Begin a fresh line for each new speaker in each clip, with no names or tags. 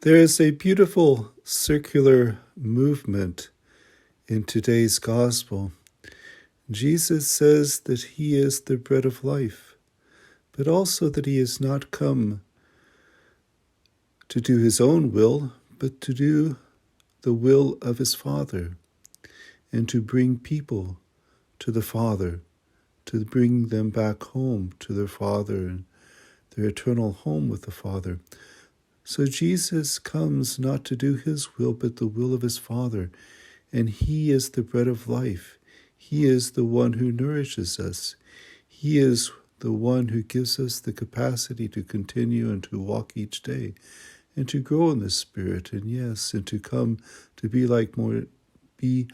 There is a beautiful circular movement in today's gospel. Jesus says that he is the bread of life, but also that he has not come to do his own will, but to do the will of his Father, and to bring people to the Father, to bring them back home to their Father and their eternal home with the Father. So Jesus comes not to do his will, but the will of his Father, and he is the bread of life. He is the one who nourishes us. He is the one who gives us the capacity to continue and to walk each day and to grow in the Spirit, and yes, and to come to be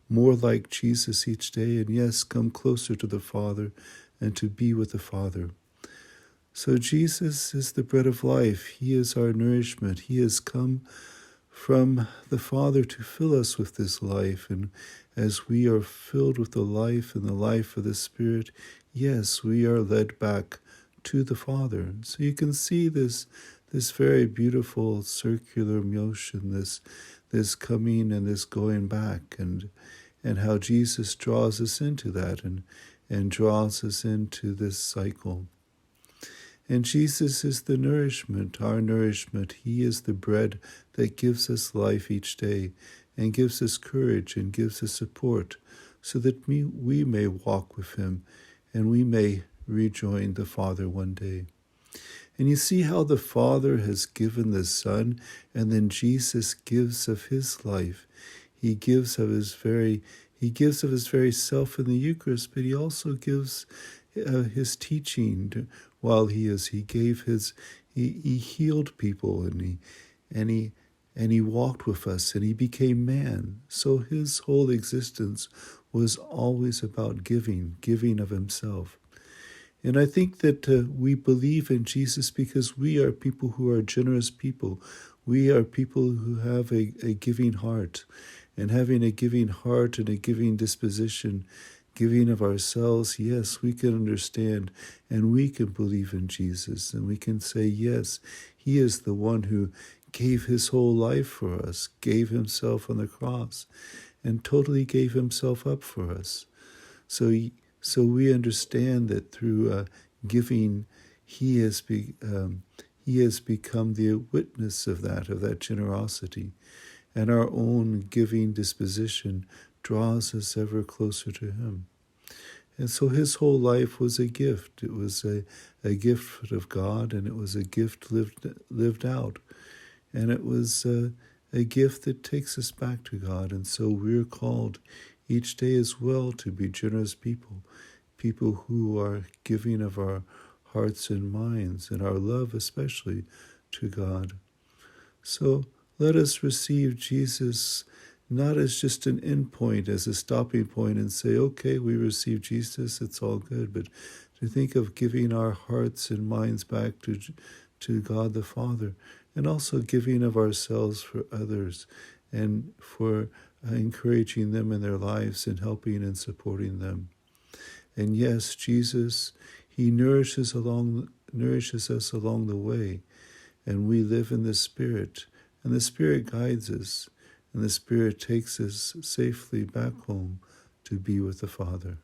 more like Jesus each day, and yes, come closer to the Father and to be with the Father. So Jesus is the bread of life. He is our nourishment. He has come from the Father to fill us with this life. And as we are filled with the life and the life of the Spirit, yes, we are led back to the Father. So you can see this very beautiful circular motion, this coming and this going back, and how Jesus draws us into that and draws us into this cycle. And Jesus is the nourishment, our nourishment. He is the bread that gives us life each day and gives us courage and gives us support so that we may walk with him and we may rejoin the Father one day. And you see how the Father has given the Son, and then Jesus gives of his life. He gives of his very self in the Eucharist, but he also gives his teaching while he healed people, and he walked with us, and he became man. So his whole existence was always about giving of himself. And I think that we believe in Jesus because we are people who are generous people. We are people who have a giving heart. And having a giving heart and a giving disposition, giving of ourselves, yes, we can understand and we can believe in Jesus. And we can say, yes, he is the one who gave his whole life for us, gave himself on the cross, and totally gave himself up for us. So we understand that through giving, he has become the witness of that generosity. And our own giving disposition draws us ever closer to him. And so his whole life was a gift. It was a gift of God, and it was a gift lived out. And it was a gift that takes us back to God. And so we're called each day as well to be generous people who are giving of our hearts and minds and our love especially to God. So let us receive Jesus not as just an end point, as a stopping point and say, okay, we receive Jesus, it's all good, but to think of giving our hearts and minds back to God the Father, and also giving of ourselves for others and for encouraging them in their lives and helping and supporting them. And yes, Jesus, he nourishes us along the way, and we live in the Spirit, and the Spirit guides us, and the Spirit takes us safely back home to be with the Father.